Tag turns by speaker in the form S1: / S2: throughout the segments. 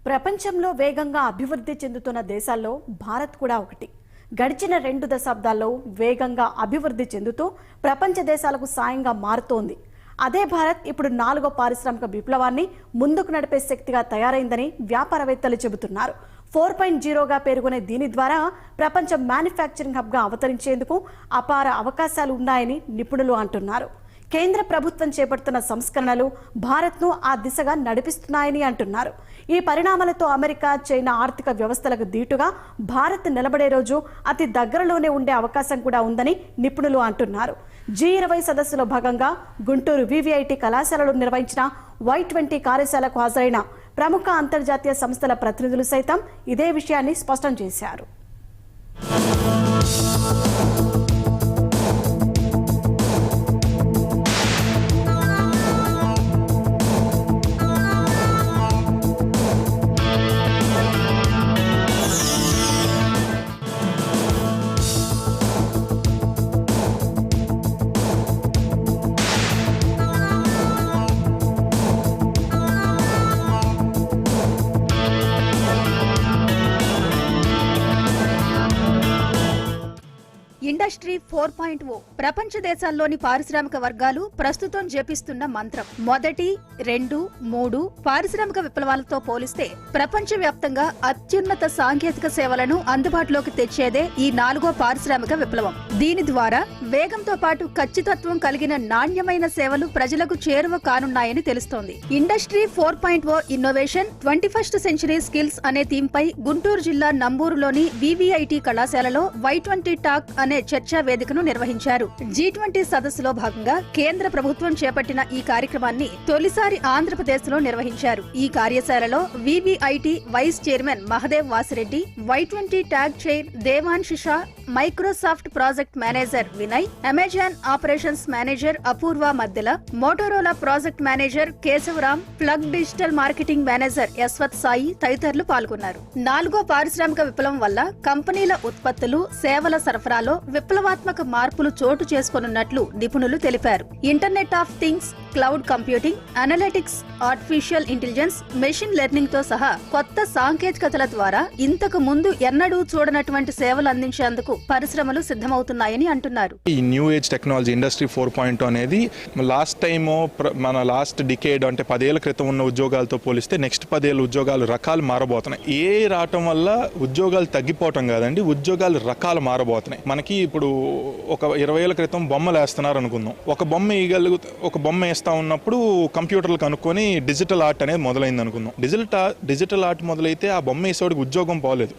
S1: ప్రపంచంలో వేగంగా అభివృద్ధి చెందుతున్న దేశాల్లో భారత్ కూడా ఒకటి. గడిచిన 2 దశాబ్దాల్లో వేగంగా అభివృద్ధి చెందుతూ ప్రపంచ దేశాలకు సాయంగా మారుతోంది. అదే భారత్ ఇప్పుడు 4వ పారిశ్రామిక విప్లవాన్ని ముందుకు నడిపే శక్తిగా తయారైందని వ్యాపారవేత్తలు చెబుతున్నారు. 4.0గా పేర్కొనే దీని ద్వారా ప్రపంచ మ్యానుఫ్యాక్చరింగ్ హబ్గా అవతరించేందుకు అపార అవకాశాలు ఉన్నాయని నిపుణులు అంటున్నారు. కేంద్ర ప్రభుత్వం చేపడుతున్న సంస్కరణలు భారత్ను ఆ దిశగా నడిపిస్తున్నాయని అంటున్నారు. ఈ పరిణామాలతో అమెరికా, చైనా ఆర్థిక వ్యవస్థలకు దీటుగా భారత్ నిలబడే రోజు అతి దగ్గరలోనే ఉండే అవకాశం కూడా ఉందని నిపుణులు అంటున్నారు. G20 సదస్సులో భాగంగా గుంటూరు VVIT కళాశాలలో నిర్వహించిన Y20 కార్యశాలకు హాజరైన ప్రముఖ అంతర్జాతీయ సంస్థల ప్రతినిధులు సైతం ఇదే విషయాన్ని స్పష్టం చేశారు.
S2: ఇండస్ట్రీ 4.0 ప్రపంచ దేశాల్లోని పారిశ్రామిక వర్గాలు ప్రస్తుతం జపిస్తున్న మంత్రం. మొదటి, 2, 3 పారిశ్రామిక విప్లవాలతో పోలిస్తే ప్రపంచవ్యాప్తంగా అత్యున్నత సాంకేతిక సేవలను అందుబాటులోకి తెచ్చేదే ఈ 4వ పారిశ్రామిక విప్లవం. దీని ద్వారా వేగంతో పాటు ఖచ్చితత్వం కలిగిన నాణ్యమైన సేవలు ప్రజలకు చేరువ కానున్నాయని తెలుస్తోంది. Industry 4.0 innovation 21st century skills అనే థీమ్పై గుంటూరు జిల్లా నంబూరులోని VVIT కళాశాలలో Y20 టాక్ అనే చర్చా వేదికను నిర్వహించారు. G20 సదస్సులో భాగంగా కేంద్ర ప్రభుత్వం చేపట్టిన ఈ కార్యక్రమాన్ని తొలిసారి ఆంధ్రప్రదేశ్ లో నిర్వహించారు. ఈ కార్యశాలలో VVIT vice chairman Mahadev Vasireddy, Y20 track chair Devanshisha, Microsoft project manager Vinay, Amazon operations manager Apoorva Maddela, Motorola project manager Keshavaram, Plug digital marketing manager Yashwanth Sai తదితరులు పాల్గొన్నారు. 4వ పారిశ్రామిక విప్లవం వల్ల కంపెనీల ఉత్పత్తులు, సేవల సరఫరాలో విప్లవాత్మక మార్పులు చోటు చేసుకోనున్నట్లు నిపుణులు తెలిపారు. Internet of things, cloud computing, analytics, artificial intelligence, machine learning తో సహా కొత్త సాంకేతికతల ద్వారా ఇంతకు ముందు ఎన్నడూ చూడనటువంటి సేవలు అందించేందుకు పరిశ్రమలు సిద్ధమవుతున్నాయని అంటున్నారు.
S3: ఈ న్యూ ఏజ్ టెక్నాలజీ ఇండస్ట్రీ 4.0 అనేది లాస్ట్ డికేడ్ అంటే 10 ఏళ్ల క్రితం ఉన్న ఉద్యోగాలతో పోలిస్తే నెక్స్ట్ 10 ఏళ్ళ ఉద్యోగాలు రకాలు మారబోతున్నాయి. ఏ రావటం వల్ల ఉద్యోగాలు తగ్గిపోవటం కాదండి, ఉద్యోగాలు రకాలు మారబోతున్నాయి. మనకి ఇప్పుడు ఒక 20 ఏళ్ల క్రితం బొమ్మలు వేస్తున్నారు అనుకుందాం. ఒక బొమ్మ వేస్తా ఉన్నప్పుడు కంప్యూటర్లు కనుక్కొని డిజిటల్ ఆర్ట్ అనేది మొదలైంది అనుకుందాం. డిజిటల్ ఆర్ట్ మొదలైతే ఆ బొమ్మ వేసేవాడికి ఉద్యోగం పోలేదు.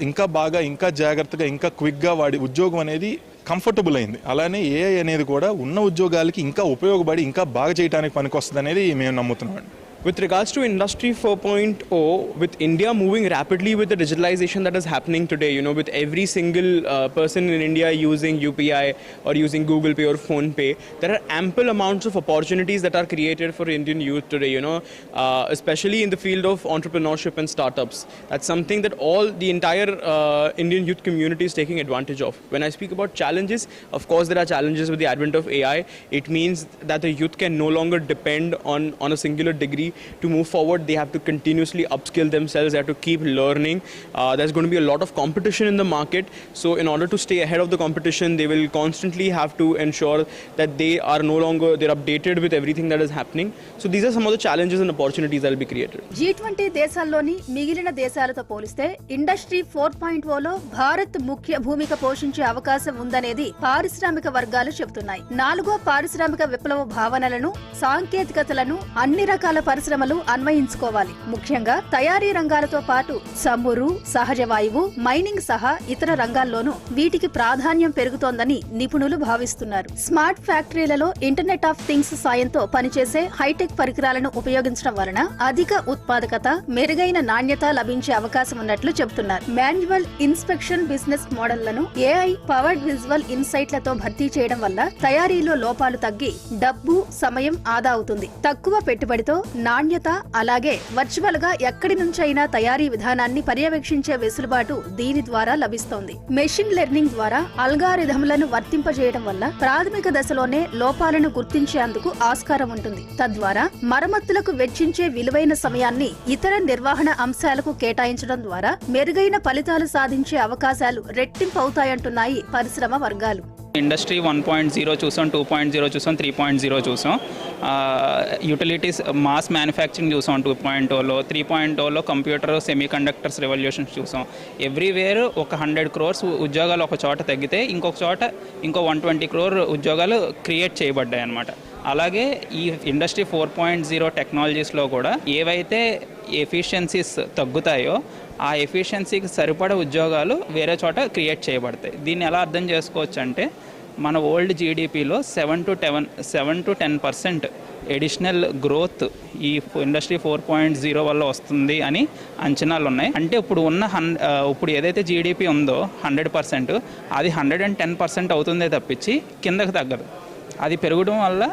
S3: ఇంకా బాగా, ఇంకా జాగ్రత్తగా, ఇంకా క్విక్గా వాడి ఉద్యోగం అనేది కంఫర్టబుల్ అయింది. అలానే AI అనేది కూడా ఉన్న ఉద్యోగాలకి ఇంకా ఉపయోగపడి ఇంకా బాగా చేయడానికి పనికొస్తుంది అనేది మేము నమ్ముతున్నాం.
S4: With regards to Industry 4.0, with India moving rapidly with the digitalization that is happening today, with every single person in India using UPI or using Google Pay or Phone Pay, there are ample amounts of opportunities that are created for Indian youth today, especially in the field of entrepreneurship and startups. That's something that the entire Indian youth community is taking advantage of. When I speak about challenges, of course there are challenges with the advent of AI. It means that the youth can no longer depend on a singular degree. To move forward, they have to continuously upskill themselves. They have to keep learning. There's going to be a lot of competition in the market. So in order to stay ahead of the competition, they will constantly have to ensure that they're updated with everything that is happening. So these are some of the challenges and opportunities that will be created.
S2: G20 దేశాల్లోని మిగిలిన దేశాలతో పోలిస్తే industry 4.0లో Bharat ముఖ్య భూమిక పోషించే అవకాశం ఉందనేది పారిశ్రామిక వర్గాలు చెబుతున్నాయి. 4వ పారిశ్రామిక విప్లవ భావనలను, సాంకేతికతలను అన్ని రకాల పరిశ్రమలు అన్వయించుకోవాలి. ముఖ్యంగా తయారీ రంగాలతో పాటు చమురు, సహజ వాయువు, మైనింగ్ సహా ఇతర రంగాల్లోనూ వీటికి ప్రాధాన్యం పెరుగుతోందని నిపుణులు భావిస్తున్నారు. స్మార్ట్ ఫ్యాక్టరీలలో ఇంటర్నెట్ ఆఫ్ థింగ్స్ సాయంతో పనిచేసే హైటెక్ పరికరాలను ఉపయోగించడం వలన అధిక ఉత్పాదకత, మెరుగైన నాణ్యత లభించే అవకాశం ఉన్నట్లు చెబుతున్నారు. మాన్యువల్ ఇన్స్పెక్షన్ బిజినెస్ మోడళ్లను AI పవర్డ్ విజువల్ ఇన్సైట్లతో భర్తీ చేయడం వల్ల తయారీలో లోపాలు తగ్గి డబ్బు, సమయం ఆదా అవుతుంది. తక్కువ పెట్టుబడితో నాణ్యత అలాగే వర్చువల్ గా ఎక్కడి నుంచైనా తయారీ విధానాన్ని పర్యవేక్షించే వెసులుబాటు దీని ద్వారా లభిస్తోంది. మెషిన్ లెర్నింగ్ ద్వారా అల్గారిథంలను వర్తింపజేయడం వల్ల ప్రాథమిక దశలోనే లోపాలను గుర్తించేందుకు ఆస్కారం ఉంటుంది. తద్వారా మరమ్మతులకు వెచ్చించే విలువైన సమయాన్ని ఇతర నిర్వహణ అంశాలకు కేటాయించడం ద్వారా మెరుగైన ఫలితాలు సాధించే అవకాశాలు రెట్టింపు అవుతాయంటున్నాయి పరిశ్రమ వర్గాలు.
S5: ఇండస్ట్రీ 1.0 చూసాం, 2.0 చూసాం, 3.0 చూసాం. యూటిలిటీస్ మాస్ మ్యానుఫ్యాక్చరింగ్ చూసాం 2.0లో. 3.0లో కంప్యూటర్ సెమీ కండక్టర్స్ రెవల్యూషన్స్ చూసాం. ఎవ్రీవేర్ ఒక 100 crores ఉద్యోగాలు ఒక చోట తగ్గితే ఇంకొక చోట ఇంకో 120 crore ఉద్యోగాలు క్రియేట్ చేయబడ్డాయి అన్నమాట. అలాగే ఈ ఇండస్ట్రీ 4.0 టెక్నాలజీస్లో కూడా ఏవైతే ఎఫిషియన్సీస్ తగ్గుతాయో ఆ ఎఫిషియన్సీకి సరిపడా ఉద్యోగాలు వేరే చోట క్రియేట్ చేయబడతాయి. దీన్ని ఎలా అర్థం చేసుకోవచ్చు అంటే మన ఓల్డ్ జీడిపిలో 7 to 10% ఎడిషనల్ గ్రోత్ ఈ ఇండస్ట్రీ 4.0 వల్ల వస్తుంది అని అంచనాలు ఉన్నాయి. అంటే ఇప్పుడు ఏదైతే జీడిపి ఉందో 100%, అది 110% అవుతుందే తప్పించి కిందకు తగ్గదు. అది పెరగడం వల్ల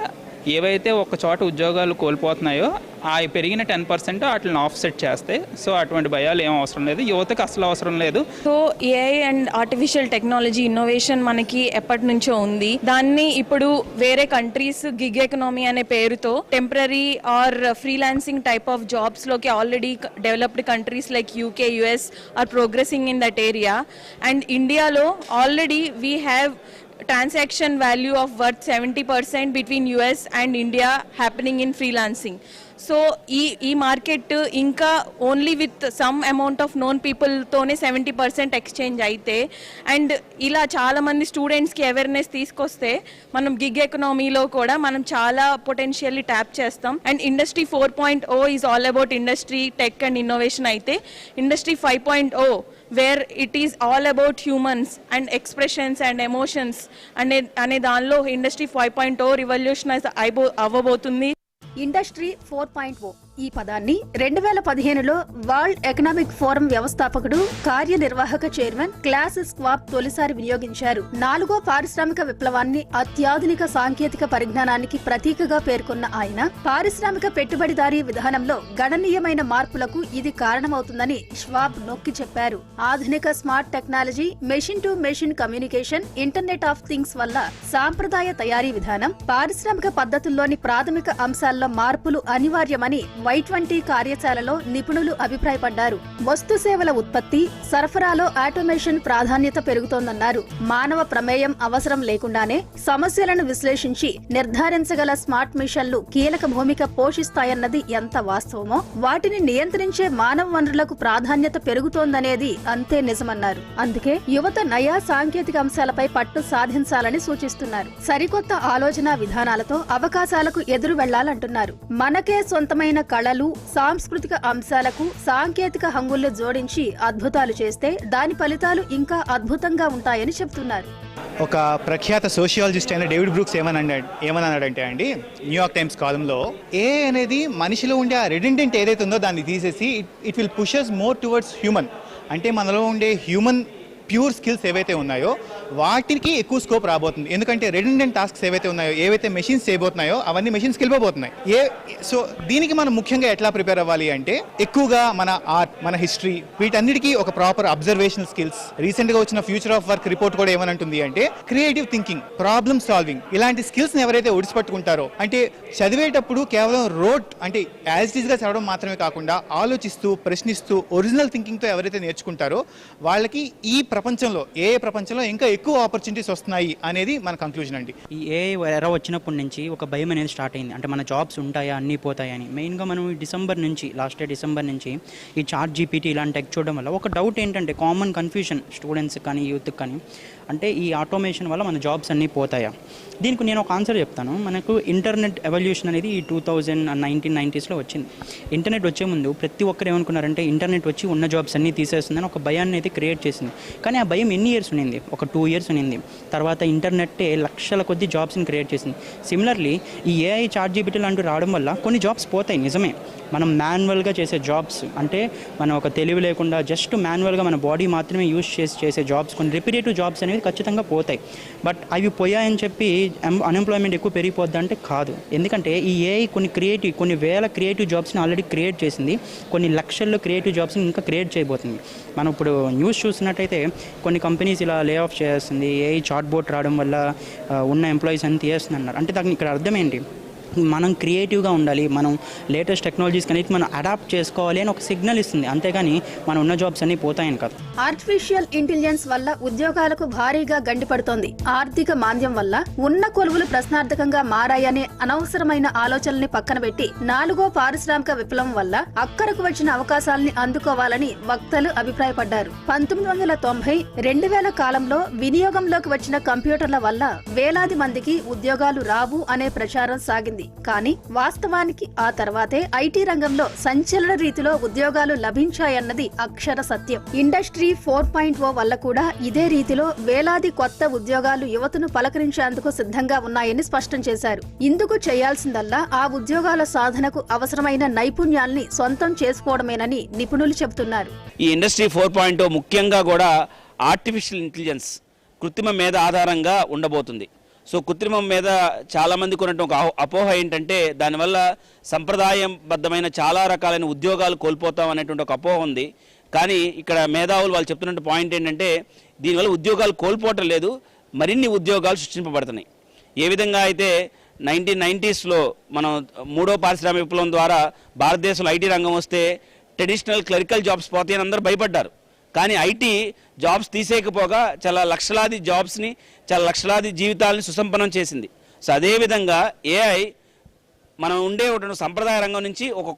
S5: ఏవైతే ఒక చోట ఉద్యోగాలు కోల్పోతున్నాయో ఆ పెరిగిన 10% వాటిని ఆఫ్సెట్ చేస్తే, సో అటువంటి భయాలు ఏం అవసరం లేదు, యువతకు అసలు అవసరం లేదు.
S6: So AI and artificial technology innovation మనకి ఎప్పటి నుంచో ఉంది. దాన్ని ఇప్పుడు వేరే కంట్రీస్ గిగ్ ఎకనామీ అనే పేరుతో temporary or freelancing type of jobs లోకి already developed countries like UK, US are progressing in that area. And ఇండియాలో already we have transaction value of worth 70% between US and India happening in freelancing. So ఈ market ఇంకా only with some amount of known పీపుల్తోనే 70% exchange అయితే, and ఇలా చాలామంది స్టూడెంట్స్కి awareness తీసుకొస్తే మనం గిగ్ ఎకనామీలో కూడా మనం చాలా పొటెన్షియల్లీ ట్యాప్ చేస్తాం. And industry 4.0 is all about industry, tech and innovation అయితే industry 5.0 where it is all about humans and expressions and emotions అనే దానిలో ఇండస్ట్రీ 5.0 రివల్యూషనైజ్ అవ్వబోతుంది.
S2: ఇండస్ట్రీ 4.0 ఈ పదాన్ని 2015లో వరల్డ్ ఎకనామిక్ ఫోరం వ్యవస్థాపకుడు, కార్యనిర్వాహక చైర్మన్ క్లాస్ స్వాబ్ తొలిసారి వినియోగించారు. 4వ పారిశ్రామిక విప్లవాన్ని అత్యాధునిక సాంకేతిక పరిజ్ఞానానికి ప్రతీకగా పేర్కొన్న ఆయన పారిశ్రామిక పెట్టుబడిదారీ విధానంలో గణనీయమైన మార్పులకు ఇది కారణమవుతుందని ష్వాబ్ నొక్కి చెప్పారు. ఆధునిక smart technology, machine to machine communication, internet of things వల్ల సాంప్రదాయ తయారీ విధానం, పారిశ్రామిక పద్ధతుల్లోని ప్రాథమిక అంశాల్లో మార్పులు అనివార్యమని Y20 కార్యశాలలో నిపుణులు అభిప్రాయపడ్డారు. వస్తు సేవల ఉత్పత్తి, సరఫరాలో ఆటోమేషన్ ప్రాధాన్యత పెరుగుతోందన్నారు. మానవ ప్రమేయం అవసరం లేకుండానే సమస్యలను విశ్లేషించి నిర్ధారించగల స్మార్ట్ మిషన్లు కీలక భూమిక పోషిస్తాయన్నది ఎంత వాస్తవమో, వాటిని నియంత్రించే మానవ వనరులకు ప్రాధాన్యత పెరుగుతోందనేది అంతే నిజమన్నారు. అందుకే యువత నయా సాంకేతిక అంశాలపై పట్టు సాధించాలని సూచిస్తున్నారు. సరికొత్త ఆలోచన విధానాలతో అవకాశాలకు ఎదురు వెళ్లాలంటున్నారు. మనకే సొంతమైన కళలు, సాంస్కృతిక అంశాలకు సాంకేతిక హంగులు జోడించి అద్భుతాలు చేస్తే దాని ఫలితాలు ఇంకా అద్భుతంగా ఉంటాయని చెప్తున్నారు.
S7: ఒక ప్రఖ్యాత సోషియాలజిస్ట్ అయిన డేవిడ్ బ్రూక్స్ ఏమన్నాడంటే అండి, న్యూయార్క్ టైమ్స్ కాలంలో ఏ అనేది మనిషిలో ఉండే ఆ రెడిడెంట్ ఏదైతే ఉందో దాన్ని తీసేసి it will pushes more towards human. అంటే మనలో ఉండే హ్యూమన్ ప్యూర్ స్కిల్స్ ఏవైతే ఉన్నాయో వాటికి ఎక్కువ స్కోప్ రాబోతుంది. ఎందుకంటే రెడిడెంట్ టాస్క్స్ ఏవైతే ఉన్నాయో, ఏవైతే మెషిన్స్ చేయబోతున్నాయో అవన్నీ మెషిన్స్ వెళ్ళిపోతున్నాయి. సో దీనికి మనం ముఖ్యంగా ఎట్లా ప్రిపేర్ అవ్వాలి అంటే ఎక్కువగా మన ఆర్ట్, మన హిస్టరీ, వీటన్నిటికీ ఒక ప్రాపర్ అబ్జర్వేషనల్ స్కిల్స్. రీసెంట్గా వచ్చిన ఫ్యూచర్ ఆఫ్ వర్క్ రిపోర్ట్ కూడా ఏమనంటుంది అంటే క్రియేటివ్ థింకింగ్, ప్రాబ్లమ్ సాల్వింగ్, ఇలాంటి స్కిల్స్ని ఎవరైతే ఒడిసిపట్టుకుంటారో, అంటే చదివేటప్పుడు కేవలం అంటే యాజ్ ఇట్ ఈస్గా చదవడం మాత్రమే కాకుండా ఆలోచిస్తూ, ప్రశ్నిస్తూ, ఒరిజినల్ థింకింగ్తో ఎవరైతే నేర్చుకుంటారో వాళ్ళకి ఈ ప్రపంచంలో ఇంకా ఎక్కువ ఆపర్చునిటీస్ వస్తున్నాయి అనేది మన కంక్లూజన్ అండి.
S8: ఈ ఏఐ ఎరా వచ్చినప్పటి నుంచి ఒక భయం అనేది స్టార్ట్ అయింది. అంటే మన జాబ్స్ ఉంటాయా, అన్నీ పోతాయని. మెయిన్గా మనం లాస్ట్ ఇయర్ డిసెంబర్ నుంచి ఈ చాట్ జీపీటీ ఇలాంటి టెక్ చూడడం వల్ల ఒక డౌట్ ఏంటంటే, కామన్ కన్ఫ్యూషన్ స్టూడెంట్స్కి కానీ యూత్కి కానీ, అంటే ఈ ఆటోమేషన్ వల్ల మన జాబ్స్ అన్నీ పోతాయా? దీనికి నేను ఒక ఆన్సర్ చెప్తాను. మనకు ఇంటర్నెట్ ఎవల్యూషన్ అనేది ఈ 1990s వచ్చింది. ఇంటర్నెట్ వచ్చే ముందు ప్రతి ఒక్కరు ఏమనుకున్నారంటే ఇంటర్నెట్ వచ్చి ఉన్న జాబ్స్ అన్నీ తీసేస్తుందని ఒక భయాన్ని అయితే క్రియేట్ చేసింది. కానీ ఆ భయం ఎన్ని ఇయర్స్ ఉండింది? ఒక 2 years ఉన్నింది. తర్వాత ఇంటర్నెట్టే లక్షల కొద్ది జాబ్స్ని క్రియేట్ చేసింది. సిమిలర్లీ ఈ ఏఐ చాట్ జీపీటీ లాంటివి రావడం వల్ల కొన్ని జాబ్స్ పోతాయి, నిజమే. మనం మాన్యువల్గా చేసే జాబ్స్, అంటే మనం ఒక తెలివి లేకుండా జస్ట్ మాన్యువల్గా మన బాడీ మాత్రమే యూజ్ చేసే జాబ్స్, కొన్ని రిపిటేటివ్ జాబ్స్ అనేవి ఖచ్చితంగా పోతాయి. బట్ అవి పోయాయని చెప్పి అన్ఎంప్లాయ్మెంట్ ఎక్కువ పెరిగిపోద్ది అంటే కాదు. ఎందుకంటే ఈ ఏఐ కొన్ని వేల క్రియేటివ్ జాబ్స్ని ఆల్రెడీ క్రియేట్ చేసింది, కొన్ని లక్షల్లో క్రియేటివ్ జాబ్స్ని ఇంకా క్రియేట్ చేయబోతుంది. మనం ఇప్పుడు న్యూస్ చూసినట్టయితే కొన్ని కంపెనీస్ ఇలా లే ఆఫ్ చేస్తుంది, ఏఐ చాట్ బోట్ రావడం వల్ల ఉన్న ఎంప్లాయీస్ అని తీసేస్తుంది అన్నారు. అంటే దానికి ఇక్కడ అర్థం ఏంటి? మనం క్రియేటివ్గా ఉండాలి, మనం లేటెస్ట్ టెక్నాలజీస్ కనేది మనం అడాప్ట్ చేసుకోవాలి అని ఒక సిగ్నల్ ఇస్తుంది, అంతేగాని మన ఉన్న జాబ్స్ అన్నీ పోతాయని కాదు.
S2: ఆర్టిఫిషియల్ ఇంటెలిజెన్స్ వల్ల ఉద్యోగాలకు భారీగా గండిపడుతోంది. ఆర్థిక మాంద్యం వల్ల ఉన్న కొలువులు ప్రశ్నార్థకంగా మారాయనే అనవసరమైన ఆలోచనల్ని పక్కన పెట్టి 4వ పారిశ్రామిక విప్లవం వల్ల అక్కడకు వచ్చిన అవకాశాలని అందుకోవాలని వక్తలు అభిప్రాయపడ్డారు. 1990, 2000 కాలంలో వినియోగంలోకి వచ్చిన కంప్యూటర్ల వల్ల వేలాది మందికి ఉద్యోగాలు రావు అనే ప్రచారం సాగింది. కానీ వాస్తవానికి ఆ తర్వాతే ఐటీ రంగంలో సంచలన రీతిలో ఉద్యోగాలు లభించాయన్నది అక్షర సత్యం. ఇండస్ట్రీ 4.0 వల్ల కూడా ఇదే రీతిలో వేలాది కొత్త ఉద్యోగాలు యువతను పలకరించేందుకు సిద్ధంగా ఉన్నాయని స్పష్టం చేశారు. ఇందుకు చేయాల్సిందల్లా ఆ ఉద్యోగాల సాధనకు అవసరమైన నైపుణ్యాల్ని సొంతం చేసుకోవడమేనని నిపుణులు చెబుతున్నారు.
S9: ఈ ఇండస్ట్రీ 4.0 ముఖ్యంగా కూడా ఆర్టిఫిషియల్ ఇంటెలిజెన్స్, కృత్రిమ మేధ ఆధారంగా ఉండబోతుంది. సో కృత్రిమం మీద చాలామందికి ఉన్నట్టు ఒక అపోహ ఏంటంటే దానివల్ల సంప్రదాయబద్ధమైన చాలా రకాలైన ఉద్యోగాలు కోల్పోతాం అనేటువంటి ఒక అపోహ ఉంది. కానీ ఇక్కడ మేధావులు వాళ్ళు చెప్తున్న పాయింట్ ఏంటంటే దీనివల్ల ఉద్యోగాలు కోల్పోవటం లేదు, మరిన్ని ఉద్యోగాలు సృష్టింపబడుతున్నాయి. ఏ విధంగా అయితే 1990s మనం 3వ పారిశ్రామిక విప్లవం ద్వారా భారతదేశంలో ఐటీ రంగం వస్తే ట్రెడిషనల్ క్లరికల్ జాబ్స్ పోతాయని అందరూ భయపడ్డారు. కానీ ఐటీ జాబ్స్ తీసేయకపోగా చాలా లక్షలాది జాబ్స్ని, చాలా లక్షలాది జీవితాలని సుసంపన్నం చేసింది. సో అదేవిధంగా ఏఐ మనం ఉండే సంప్రదాయ రంగం నుంచి ఒక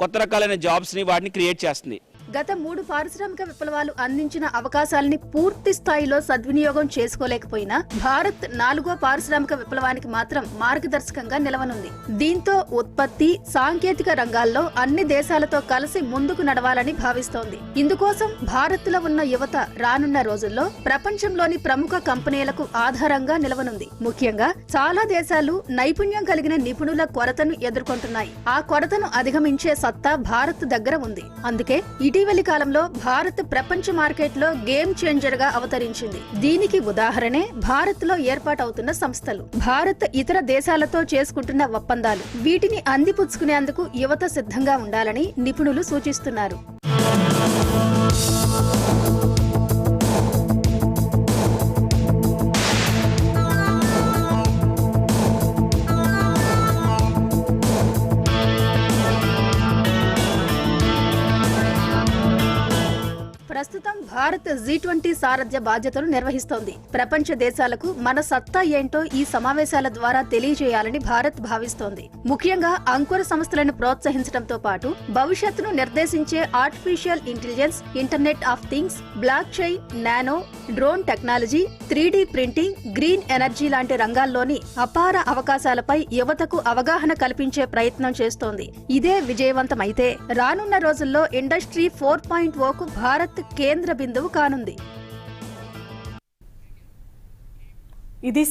S9: కొత్త రకాలైన జాబ్స్ని వాటిని క్రియేట్ చేస్తుంది.
S2: గత 3 పారిశ్రామిక విప్లవాలు అందించిన అవకాశాలని పూర్తి స్థాయిలో సద్వినియోగం చేసుకోలేకపోయినా భారత్ 4వ పారిశ్రామిక విప్లవానికి మాత్రం మార్గదర్శకంగా నిలవనుంది. దీంతో ఉత్పత్తి, సాంకేతిక రంగాల్లో అన్ని దేశాలతో కలిసి ముందుకు నడవాలని భావిస్తోంది. ఇందుకోసం భారత్ లో ఉన్న యువత రానున్న రోజుల్లో ప్రపంచంలోని ప్రముఖ కంపెనీలకు ఆధారంగా నిలవనుంది. ముఖ్యంగా చాలా దేశాలు నైపుణ్యం కలిగిన నిపుణుల కొరతను ఎదుర్కొంటున్నాయి. ఆ కొరతను అధిగమించే సత్తా భారత్ దగ్గర ఉంది. అందుకే ఇటీవలి కాలంలో భారత్ ప్రపంచ మార్కెట్లో గేమ్ చేంజర్ గా అవతరించింది. దీనికి ఉదాహరణే భారత్ లో ఏర్పాటవుతున్న సంస్థలు, భారత్ ఇతర దేశాలతో చేసుకుంటున్న ఒప్పందాలు. వీటిని అందిపుచ్చుకునేందుకు యువత సిద్ధంగా ఉండాలని నిపుణులు సూచిస్తున్నారు. ప్రస్తుతం భారత్ G20 సారథ్య బాధ్యతలు నిర్వహిస్తోంది. ప్రపంచ దేశాలకు మన సత్తా ఏంటో ఈ సమావేశాల ద్వారా తెలియజేయాలని భారత్ భావిస్తోంది. ముఖ్యంగా అంకుర సంస్థలను ప్రోత్సహించడంతో పాటు భవిష్యత్తును నిర్దేశించే artificial intelligence, internet of things, blockchain, nano, drone technology, 3D printing, green energy లాంటి రంగాల్లోని అపార అవకాశాలపై యువతకు అవగాహన కల్పించే ప్రయత్నం చేస్తోంది. ఇదే విజయవంతమైతే రానున్న రోజుల్లో ఇండస్ట్రీ 4.0కు భారత్ కేంద్ర బిందువు కానుంది.
S1: ఇది